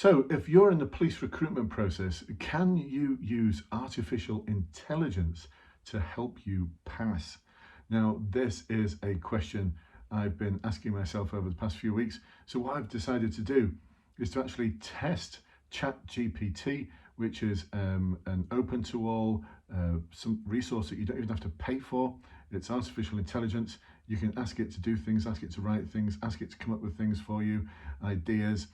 So if you're in the police recruitment process, can you use artificial intelligence to help you pass? Now, this is a question I've been asking myself over the past few weeks. So what I've decided to do is to actually test GPT, which is an open to all, some resource that you don't even have to pay for. It's artificial intelligence. You can ask it to do things, ask it to write things, ask it to come up with things for you, ideas,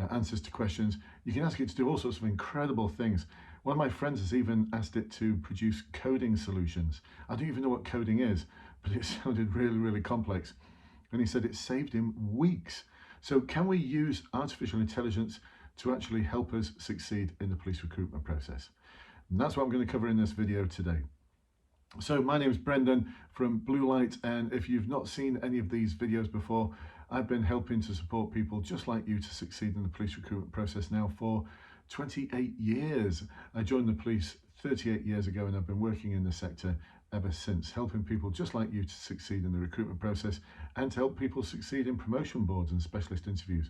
answers to questions. You can ask it to do all sorts of incredible things. One of my friends has even asked it to produce coding solutions. I don't even know what coding is, but it sounded really, really complex. And he said it saved him weeks. So can we use artificial intelligence to actually help us succeed in the police recruitment process? And that's what I'm going to cover in this video today. So my name is Brendan from Bluelight, and if you've not seen any of these videos before, I've been helping to support people just like you to succeed in the police recruitment process now for 28 years. I joined the police 38 years ago, and I've been working in the sector ever since, helping people just like you to succeed in the recruitment process and to help people succeed in promotion boards and specialist interviews.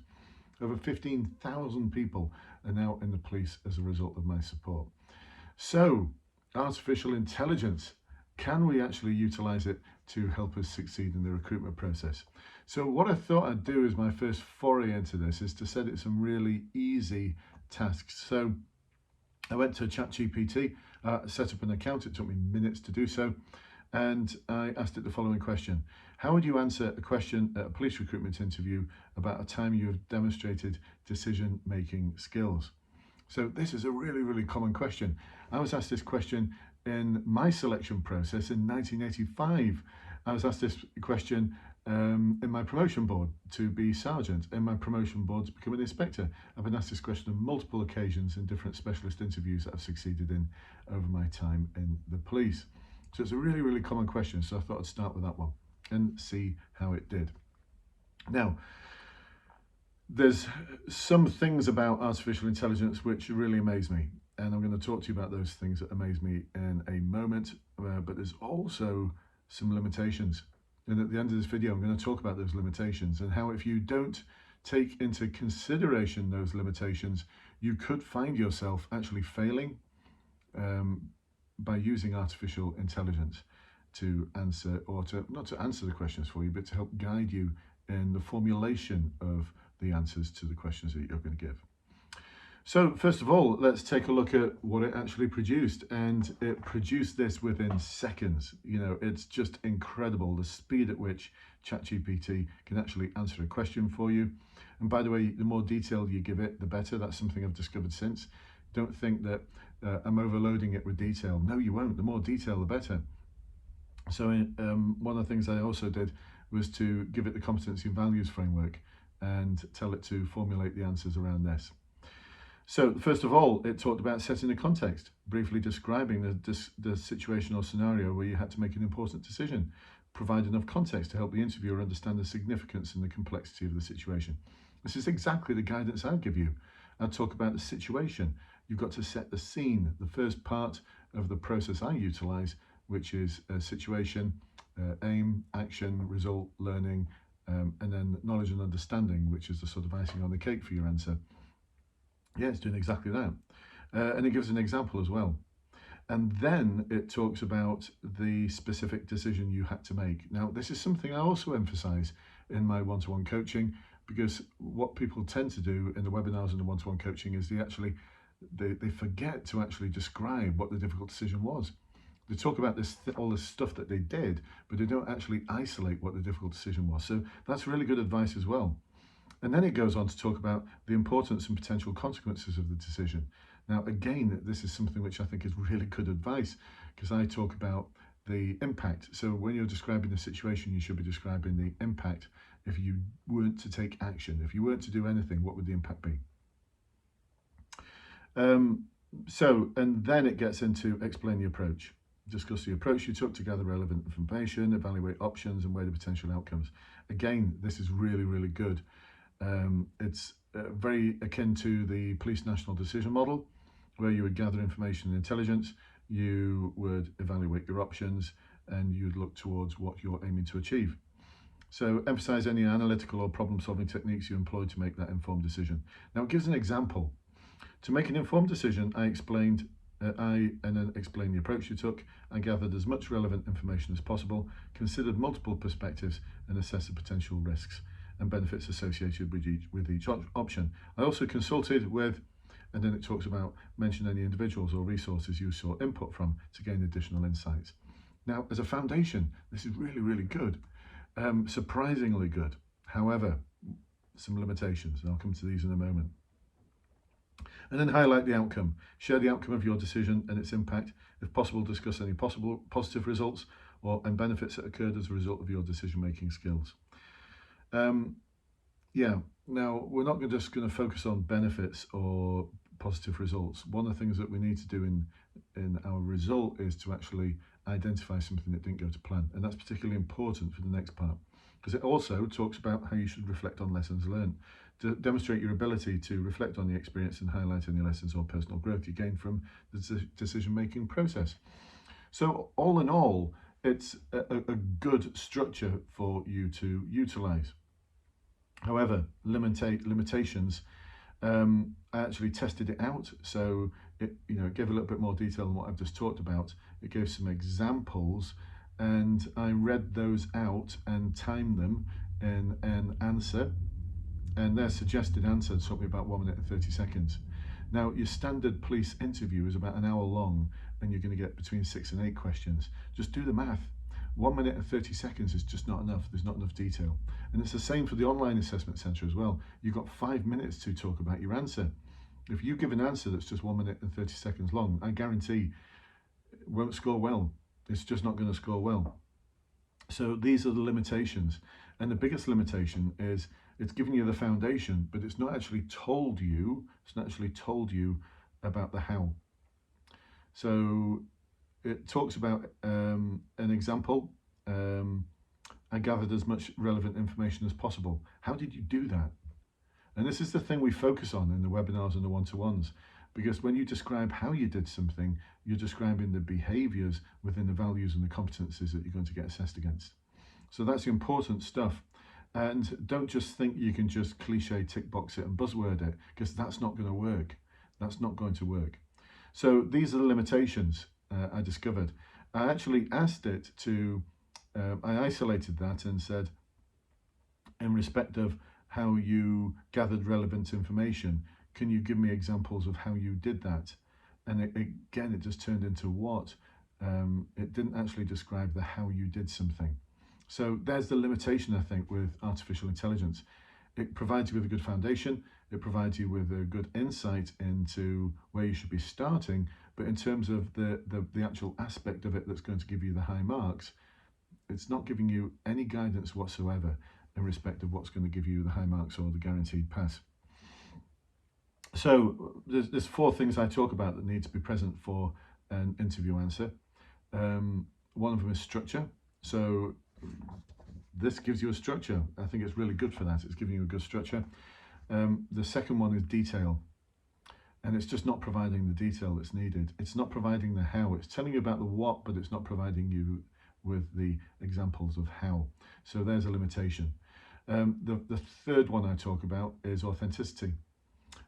Over 15,000 people are now in the police as a result of my support. So, artificial intelligence, can we actually utilize it to help us succeed in the recruitment process? So what I thought I'd do as my first foray into this is to set it some really easy tasks. So I went to ChatGPT, set up an account. It took me minutes to do so. And I asked it the following question. How would you answer a question at a police recruitment interview about a time you have demonstrated decision-making skills? So this is a really, really common question. I was asked this question in my selection process in 1985. I was asked this question in my promotion board to be sergeant, in my promotion board to become an inspector. I've been asked this question on multiple occasions in different specialist interviews that I've succeeded in over my time in the police. So it's a really, really common question. So I thought I'd start with that one and see how it did. Now, there's some things about artificial intelligence which really amaze me, and I'm going to talk to you about those things that amaze me in a moment, but there's also some limitations. And at the end of this video, I'm going to talk about those limitations and how if you don't take into consideration those limitations, you could find yourself actually failing by using artificial intelligence to answer, or to not to answer the questions for you, but to help guide you in the formulation of the answers to the questions that you're going to give. So first of all, let's take a look at what it actually produced, and it produced this within seconds. You know, it's just incredible the speed at which ChatGPT can actually answer a question for you. And by the way, the more detail you give it, the better. That's something I've discovered since. Don't think that I'm overloading it with detail. No, you won't. The more detail, the better. So one of the things I also did was to give it the competency and values framework and tell it to formulate the answers around this. So first of all, it talked about setting the context, briefly describing the situation or scenario where you had to make an important decision, provide enough context to help the interviewer understand the significance and the complexity of the situation. This is exactly the guidance I'd give you. I'd talk about the situation. You've got to set the scene, the first part of the process I utilize, which is a situation, aim, action, result, learning, and then knowledge and understanding, which is the sort of icing on the cake for your answer. Yeah, it's doing exactly that. And it gives an example as well. And then it talks about the specific decision you had to make. Now, this is something I also emphasize in my one-to-one coaching, because what people tend to do in the webinars and the one-to-one coaching is they forget to actually describe what the difficult decision was. They talk about all this stuff that they did, but they don't actually isolate what the difficult decision was. So that's really good advice as well. And then it goes on to talk about the importance and potential consequences of the decision. Now, again, this is something which I think is really good advice, because I talk about the impact. So when you're describing the situation, you should be describing the impact. If you weren't to take action, if you weren't to do anything, what would the impact be? And then it gets into explain the approach. Discuss the approach you took to gather relevant information, evaluate options, and weigh the potential outcomes. Again, this is really, really good. It's very akin to the police national decision model, where you would gather information and intelligence, you would evaluate your options, and you'd look towards what you're aiming to achieve. So emphasize any analytical or problem-solving techniques you employ to make that informed decision. Now it gives an example. To make an informed decision, I explained the approach you took. I gathered as much relevant information as possible, considered multiple perspectives, and assessed the potential risks and benefits associated with each option. I also consulted with, and then it talks about mention any individuals or resources you sought input from to gain additional insights. Now, as a foundation, this is really, really good. Surprisingly good. However, some limitations, and I'll come to these in a moment. And then highlight the outcome. Share the outcome of your decision and its impact. If possible, discuss any possible positive results and benefits that occurred as a result of your decision-making skills. Now we're not just going to focus on benefits or positive results. One of the things that we need to do in our result is to actually identify something that didn't go to plan, and that's particularly important for the next part, because it also talks about how you should reflect on lessons learned, to demonstrate your ability to reflect on the experience and highlight any lessons or personal growth you gain from the decision-making process. So all in all, it's a good structure for you to utilize. However, limitations, I actually tested it out, so it gave a little bit more detail than what I've just talked about. It gave some examples, and I read those out and timed them in an answer, and their suggested answer took me about 1 minute and 30 seconds. Now, your standard police interview is about an hour long, and you're going to get between 6 and 8 questions. Just do the math. 1 minute and 30 seconds is just not enough. There's not enough detail. And it's the same for the online assessment centre as well. You've got 5 minutes to talk about your answer. If you give an answer that's just 1 minute and 30 seconds long, I guarantee it won't score well. It's just not going to score well. So these are the limitations. And the biggest limitation is it's giving you the foundation, but it's not actually told you about the how. So it talks about an example. I gathered as much relevant information as possible. How did you do that? And this is the thing we focus on in the webinars and the one-to-ones, because when you describe how you did something, you're describing the behaviors within the values and the competencies that you're going to get assessed against. So that's the important stuff. And don't just think you can just cliche tick box it and buzzword it, because that's not going to work. That's not going to work. So these are the limitations I discovered. I actually asked it to, I isolated that and said, in respect of how you gathered relevant information, can you give me examples of how you did that? And again, it just turned into what? It didn't actually describe the how you did something. So there's the limitation, I think, with artificial intelligence. It provides you with a good foundation. It provides you with a good insight into where you should be starting. But in terms of the actual aspect of it that's going to give you the high marks, it's not giving you any guidance whatsoever in respect of what's going to give you the high marks or the guaranteed pass. So there's 4 things I talk about that need to be present for an interview answer. One of them is structure. So this gives you a structure. I think it's really good for that. It's giving you a good structure. The second one is detail. And it's just not providing the detail that's needed. It's not providing the how. It's telling you about the what, but it's not providing you with the examples of how. So there's a limitation. The third one I talk about is authenticity.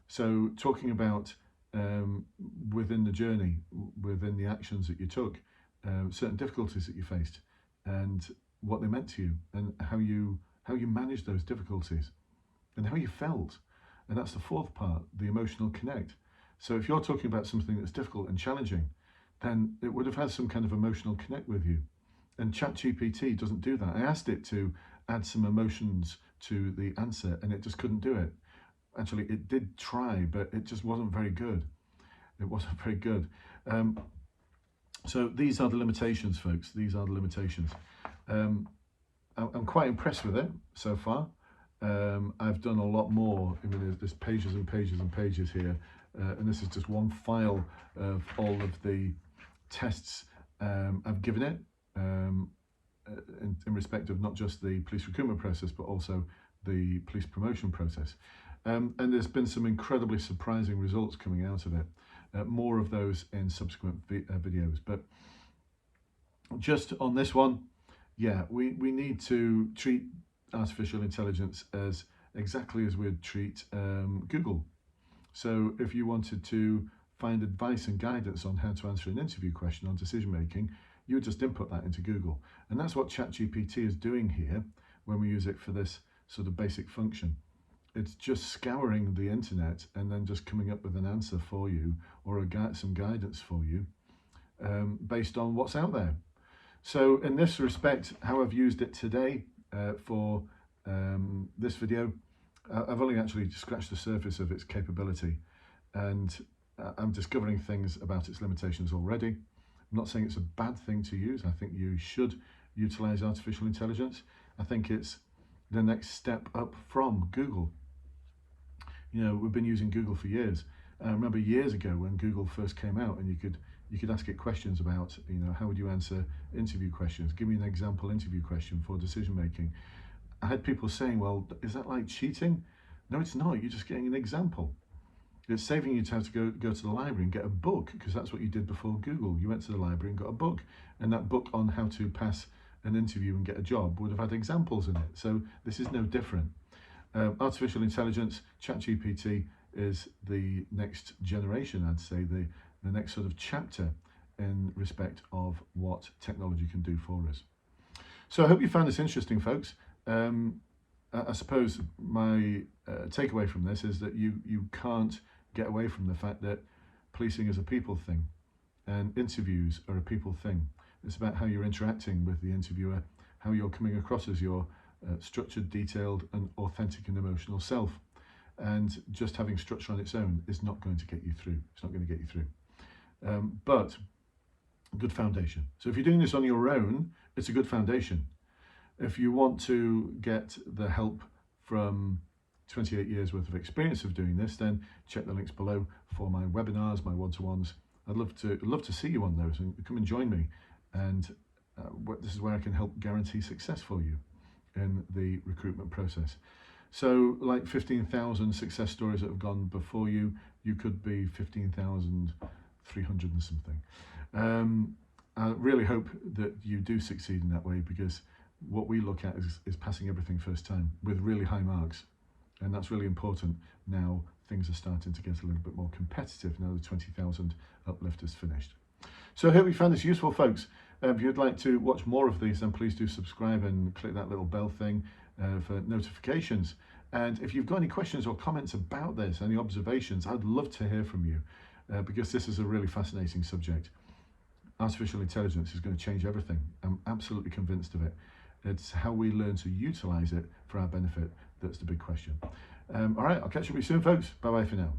So talking about within the journey, within the actions that you took, certain difficulties that you faced, and what they meant to you, and how you managed those difficulties, and how you felt. And that's the fourth part, the emotional connect. So if you're talking about something that's difficult and challenging, then it would have had some kind of emotional connect with you. And ChatGPT doesn't do that. I asked it to add some emotions to the answer, and it just couldn't do it. Actually, it did try, but it just wasn't very good. It wasn't very good. So these are the limitations, folks. These are the limitations. I'm quite impressed with it so far. I've done a lot more. I mean, there's pages and pages and pages here, and this is just one file of all of the tests I've given it in respect of not just the police recruitment process, but also the police promotion process. And there's been some incredibly surprising results coming out of it. More of those in subsequent videos. But just on this one, yeah, we need to treat artificial intelligence as exactly as we'd treat Google. So if you wanted to find advice and guidance on how to answer an interview question on decision making, you would just input that into Google. And that's what ChatGPT is doing here when we use it for this sort of basic function. It's just scouring the internet and then just coming up with an answer for you, or some guidance for you based on what's out there. So in this respect, how I've used it today for this video, I've only actually scratched the surface of its capability, and I'm discovering things about its limitations already. I'm not saying it's a bad thing to use. I think you should utilize artificial intelligence. I think it's the next step up from Google. You know, we've been using Google for years. I remember years ago when Google first came out, and you could ask it questions about, you know, how would you answer interview questions? Give me an example interview question for decision making. I had people saying, well, is that like cheating? No, it's not. You're just getting an example. It's saving you time to go to the library and get a book, because that's what you did before Google. You went to the library and got a book, and that book on how to pass an interview and get a job would have had examples in it. So this is no different. Artificial intelligence, ChatGPT, is the next generation, I'd say, the next sort of chapter in respect of what technology can do for us. So I hope you found this interesting, folks. I suppose my takeaway from this is that you can't get away from the fact that policing is a people thing, and interviews are a people thing. It's about how you're interacting with the interviewer, how you're coming across as your structured, detailed and authentic and emotional self. And just having structure on its own is not going to get you through. It's not going to get you through. But a good foundation. So if you're doing this on your own, it's a good foundation. If you want to get the help from 28 years worth of experience of doing this, then check the links below for my webinars, my one-to-ones. I'd love to see you on those, and come and join me. And this is where I can help guarantee success for you in the recruitment process. So like 15,000 success stories that have gone before you, you could be 15,300 and something. I really hope that you do succeed in that way, because what we look at is passing everything first time with really high marks. And that's really important. Now things are starting to get a little bit more competitive now the 20,000 uplift is finished. So I hope you found this useful, folks. If you'd like to watch more of these, then please do subscribe and click that little bell thing for notifications. And if you've got any questions or comments about this, any observations, I'd love to hear from you, because this is a really fascinating subject. Artificial intelligence is going to change everything. I'm absolutely convinced of it. It's how we learn to utilize it for our benefit that's the big question. All right, I'll catch up with you soon, folks. Bye-bye for now.